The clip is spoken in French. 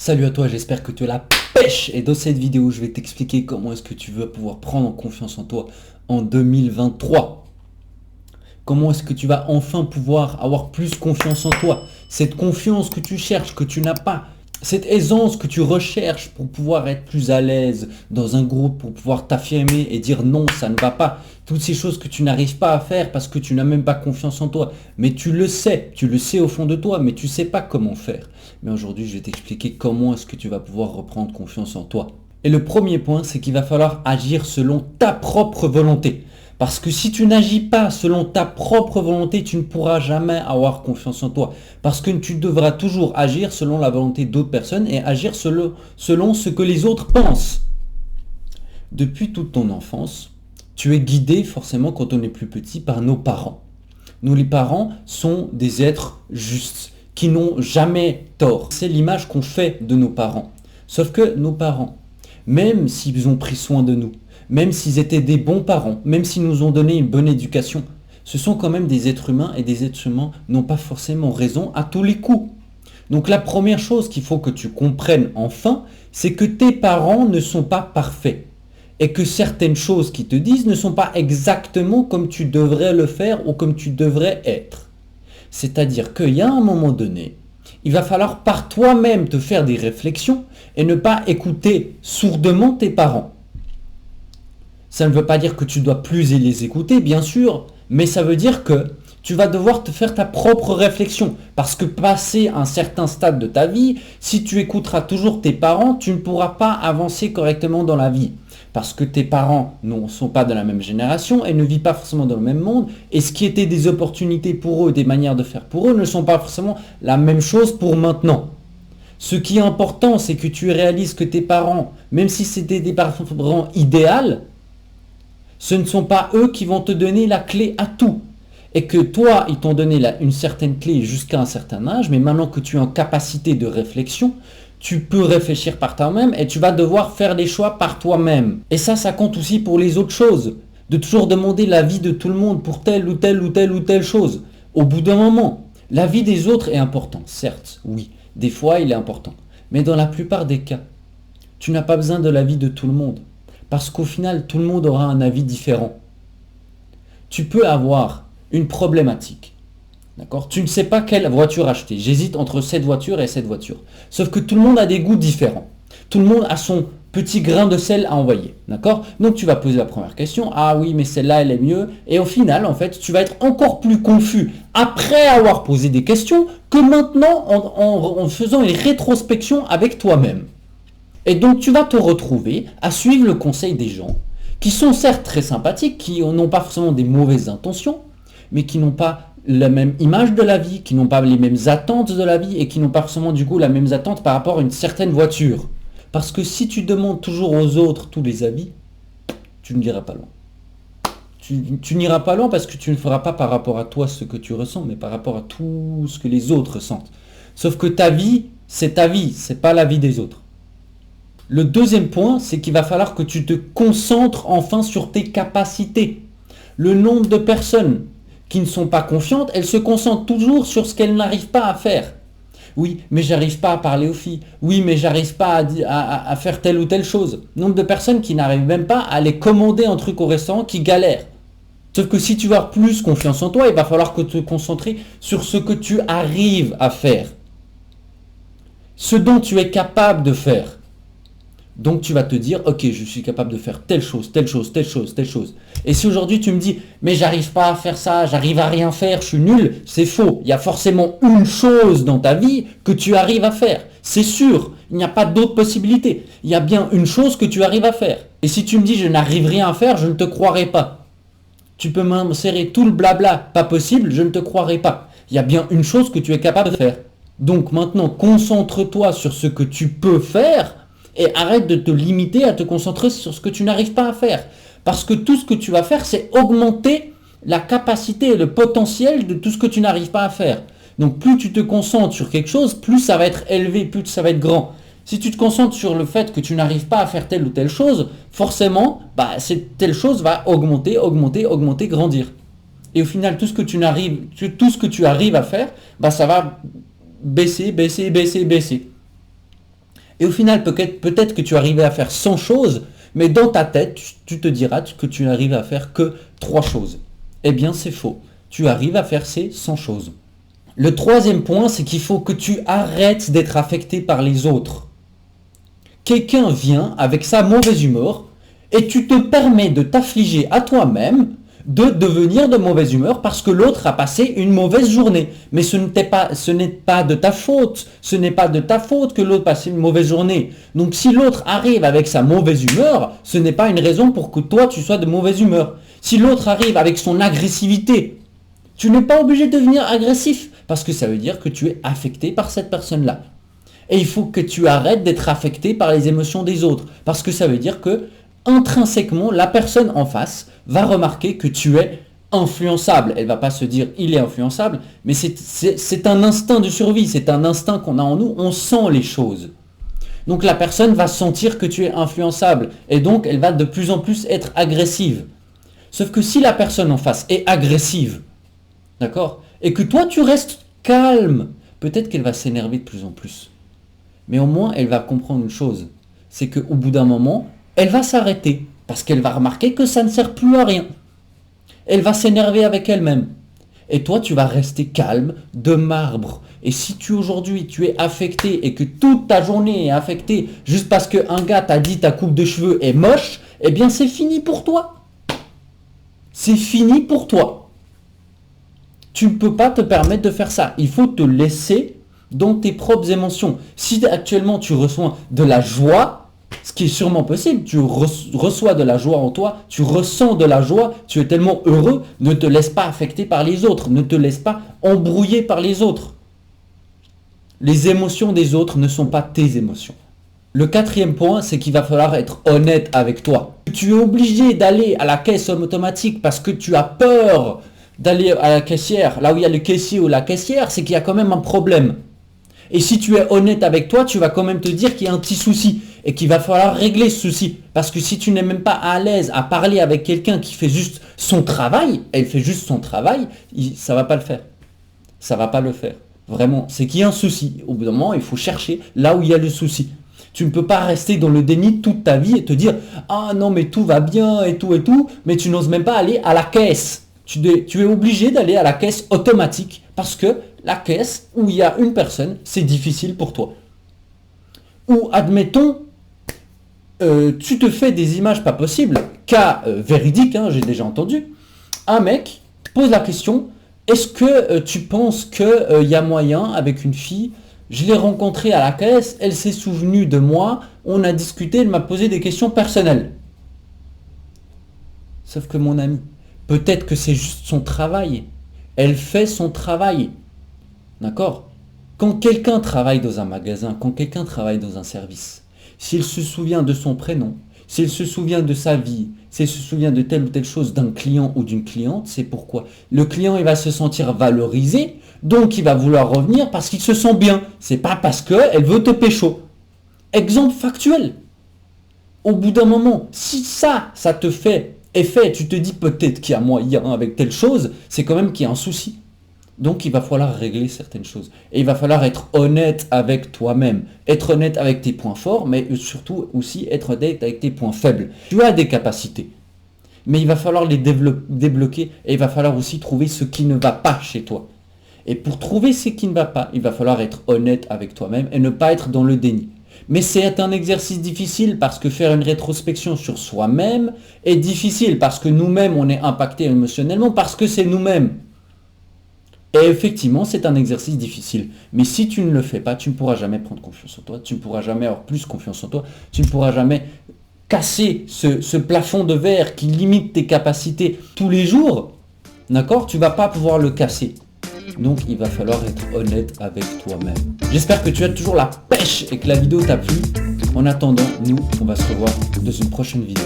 Salut à toi, j'espère que tu as la pêche et dans cette vidéo je vais t'expliquer comment est-ce que tu vas pouvoir prendre confiance en toi en 2023. Comment est-ce que tu vas enfin pouvoir avoir plus confiance en toi. Cette confiance que tu cherches, que tu n'as pas. Cette aisance que tu recherches pour pouvoir être plus à l'aise dans un groupe, pour pouvoir t'affirmer et dire non, ça ne va pas. Toutes ces choses que tu n'arrives pas à faire parce que tu n'as même pas confiance en toi. Mais tu le sais au fond de toi, mais tu ne sais pas comment faire. Mais aujourd'hui, je vais t'expliquer comment est-ce que tu vas pouvoir reprendre confiance en toi. Et le premier point, c'est qu'il va falloir agir selon ta propre volonté. Parce que si tu n'agis pas selon ta propre volonté, tu ne pourras jamais avoir confiance en toi. Parce que tu devras toujours agir selon la volonté d'autres personnes et agir selon ce que les autres pensent. Depuis toute ton enfance, tu es guidé forcément quand on est plus petit par nos parents. Nous les parents sont des êtres justes, qui n'ont jamais tort. C'est l'image qu'on fait de nos parents. Sauf que nos parents, même s'ils ont pris soin de nous, même s'ils étaient des bons parents, même s'ils nous ont donné une bonne éducation, ce sont quand même des êtres humains et des êtres humains n'ont pas forcément raison à tous les coups. Donc la première chose qu'il faut que tu comprennes enfin, c'est que tes parents ne sont pas parfaits et que certaines choses qu'ils te disent ne sont pas exactement comme tu devrais le faire ou comme tu devrais être. C'est-à-dire qu'il y a un moment donné, il va falloir par toi-même te faire des réflexions et ne pas écouter sourdement tes parents. Ça ne veut pas dire que tu dois plus les écouter, bien sûr, mais ça veut dire que tu vas devoir te faire ta propre réflexion. Parce que passé un certain stade de ta vie, si tu écouteras toujours tes parents, tu ne pourras pas avancer correctement dans la vie. Parce que tes parents ne sont pas de la même génération et ne vivent pas forcément dans le même monde. Et ce qui était des opportunités pour eux, des manières de faire pour eux, ne sont pas forcément la même chose pour maintenant. Ce qui est important, c'est que tu réalises que tes parents, même si c'était des parents idéaux, ce ne sont pas eux qui vont te donner la clé à tout. Et que toi, ils t'ont donné une certaine clé jusqu'à un certain âge, mais maintenant que tu es en capacité de réflexion, tu peux réfléchir par toi-même et tu vas devoir faire les choix par toi-même. Et ça compte aussi pour les autres choses. De toujours demander l'avis de tout le monde pour telle ou telle ou telle ou telle chose. Au bout d'un moment, l'avis des autres est important, certes, oui. Des fois, il est important. Mais dans la plupart des cas, tu n'as pas besoin de l'avis de tout le monde. Parce qu'au final, tout le monde aura un avis différent. Tu peux avoir une problématique. D'accord ? Tu ne sais pas quelle voiture acheter. J'hésite entre cette voiture et cette voiture. Sauf que tout le monde a des goûts différents. Tout le monde a son petit grain de sel à envoyer. D'accord ? Donc tu vas poser la première question. Ah oui, mais celle-là, elle est mieux. Et au final, en fait, tu vas être encore plus confus après avoir posé des questions que maintenant en faisant une rétrospection avec toi-même. Et donc tu vas te retrouver à suivre le conseil des gens qui sont certes très sympathiques, qui n'ont pas forcément des mauvaises intentions, mais qui n'ont pas la même image de la vie, qui n'ont pas les mêmes attentes de la vie et qui n'ont pas forcément du coup la même attente par rapport à une certaine voiture. Parce que si tu demandes toujours aux autres tous les avis, tu n'iras pas loin. Tu n'iras pas loin parce que tu ne feras pas par rapport à toi ce que tu ressens, mais par rapport à tout ce que les autres ressentent. Sauf que ta vie, c'est pas la vie des autres. Le deuxième point, c'est qu'il va falloir que tu te concentres enfin sur tes capacités. Le nombre de personnes qui ne sont pas confiantes, elles se concentrent toujours sur ce qu'elles n'arrivent pas à faire. Oui, mais j'arrive pas à parler aux filles. Oui, mais j'arrive pas à faire telle ou telle chose. Nombre de personnes qui n'arrivent même pas à aller commander un truc au restaurant, qui galèrent. Sauf que si tu veux avoir plus confiance en toi, il va falloir que tu te concentres sur ce que tu arrives à faire. Ce dont tu es capable de faire. Donc tu vas te dire, ok, je suis capable de faire telle chose, telle chose, telle chose, telle chose. Et si aujourd'hui tu me dis, mais j'arrive pas à faire ça, j'arrive à rien faire, je suis nul, c'est faux. Il y a forcément une chose dans ta vie que tu arrives à faire. C'est sûr, il n'y a pas d'autre possibilité. Il y a bien une chose que tu arrives à faire. Et si tu me dis, je n'arrive rien à faire, je ne te croirai pas. Tu peux m'insérer tout le blabla, pas possible, je ne te croirai pas. Il y a bien une chose que tu es capable de faire. Donc maintenant, concentre-toi sur ce que tu peux faire. Et arrête de te limiter à te concentrer sur ce que tu n'arrives pas à faire. Parce que tout ce que tu vas faire, c'est augmenter la capacité et le potentiel de tout ce que tu n'arrives pas à faire. Donc plus tu te concentres sur quelque chose, plus ça va être élevé, plus ça va être grand. Si tu te concentres sur le fait que tu n'arrives pas à faire telle ou telle chose, forcément, cette telle chose va augmenter, augmenter, augmenter, grandir. Et au final, tout ce que tu arrives à faire, ça va baisser, baisser, baisser, baisser. Et au final, peut-être que tu arrivais à faire 100 choses, mais dans ta tête, tu te diras que tu n'arrives à faire que 3 choses. Eh bien, c'est faux. Tu arrives à faire ces 100 choses. Le troisième point, c'est qu'il faut que tu arrêtes d'être affecté par les autres. Quelqu'un vient avec sa mauvaise humeur et tu te permets de t'affliger à toi-même de devenir de mauvaise humeur parce que l'autre a passé une mauvaise journée. Mais ce n'est pas de ta faute. Ce n'est pas de ta faute que l'autre passe une mauvaise journée. Donc si l'autre arrive avec sa mauvaise humeur, ce n'est pas une raison pour que toi tu sois de mauvaise humeur. Si l'autre arrive avec son agressivité, tu n'es pas obligé de devenir agressif parce que ça veut dire que tu es affecté par cette personne-là. Et il faut que tu arrêtes d'être affecté par les émotions des autres parce que ça veut dire que intrinsèquement, la personne en face va remarquer que tu es influençable. Elle va pas se dire il est influençable, mais c'est un instinct de survie, c'est un instinct qu'on a en nous, on sent les choses. Donc la personne va sentir que tu es influençable et donc elle va de plus en plus être agressive. Sauf que si la personne en face est agressive, d'accord, et que toi tu restes calme, peut-être qu'elle va s'énerver de plus en plus. Mais au moins elle va comprendre une chose, c'est qu'au bout d'un moment, elle va s'arrêter parce qu'elle va remarquer que ça ne sert plus à rien. Elle va s'énerver avec elle-même. Et toi, tu vas rester calme, de marbre. Et si aujourd'hui, tu es affecté et que toute ta journée est affectée juste parce qu'un gars t'a dit ta coupe de cheveux est moche, eh bien c'est fini pour toi. C'est fini pour toi. Tu ne peux pas te permettre de faire ça. Il faut te laisser dans tes propres émotions. Si actuellement tu reçois de la joie, ce qui est sûrement possible, tu reçois de la joie en toi, tu ressens de la joie, tu es tellement heureux, ne te laisse pas affecter par les autres, ne te laisse pas embrouiller par les autres. Les émotions des autres ne sont pas tes émotions. Le quatrième point, c'est qu'il va falloir être honnête avec toi. Tu es obligé d'aller à la caisse automatique parce que tu as peur d'aller à la caissière, là où il y a le caissier ou la caissière, c'est qu'il y a quand même un problème. Et si tu es honnête avec toi, tu vas quand même te dire qu'il y a un petit souci et qu'il va falloir régler ce souci. Parce que si tu n'es même pas à l'aise à parler avec quelqu'un qui fait juste son travail, elle fait juste son travail, ça va pas le faire. Ça va pas le faire. Vraiment, c'est qu'il y a un souci. Au bout d'un moment, il faut chercher là où il y a le souci. Tu ne peux pas rester dans le déni toute ta vie et te dire « Ah non, mais tout va bien et tout, mais tu n'oses même pas aller à la caisse. » Tu es obligé d'aller à la caisse automatique parce que la caisse où il y a une personne, c'est difficile pour toi. Ou admettons, tu te fais des images pas possibles, cas véridique, j'ai déjà entendu, un mec pose la question, est-ce que tu penses qu'il y a moyen avec une fille, je l'ai rencontrée à la caisse, elle s'est souvenue de moi, on a discuté, elle m'a posé des questions personnelles. Sauf que mon ami, peut-être que c'est juste son travail. Elle fait son travail. D'accord ? Quand quelqu'un travaille dans un magasin, quand quelqu'un travaille dans un service, s'il se souvient de son prénom, s'il se souvient de sa vie, s'il se souvient de telle ou telle chose d'un client ou d'une cliente, c'est pourquoi le client il va se sentir valorisé, donc il va vouloir revenir parce qu'il se sent bien. C'est pas parce qu'elle veut te pécho. Exemple factuel. Au bout d'un moment, si ça te fait effet, tu te dis peut-être qu'il y a moyen avec telle chose, c'est quand même qu'il y a un souci. Donc il va falloir régler certaines choses. Et il va falloir être honnête avec toi-même. Être honnête avec tes points forts, mais surtout aussi être honnête avec tes points faibles. Tu as des capacités, mais il va falloir les débloquer et il va falloir aussi trouver ce qui ne va pas chez toi. Et pour trouver ce qui ne va pas, il va falloir être honnête avec toi-même et ne pas être dans le déni. Mais c'est un exercice difficile parce que faire une rétrospection sur soi-même est difficile parce que nous-mêmes on est impacté émotionnellement parce que c'est nous-mêmes. Et effectivement, c'est un exercice difficile. Mais si tu ne le fais pas, tu ne pourras jamais prendre confiance en toi, tu ne pourras jamais avoir plus confiance en toi, tu ne pourras jamais casser ce plafond de verre qui limite tes capacités tous les jours. D'accord ? Tu ne vas pas pouvoir le casser. Donc il va falloir être honnête avec toi-même. J'espère que tu as toujours la pêche et que la vidéo t'a plu. En attendant, nous, on va se revoir dans une prochaine vidéo.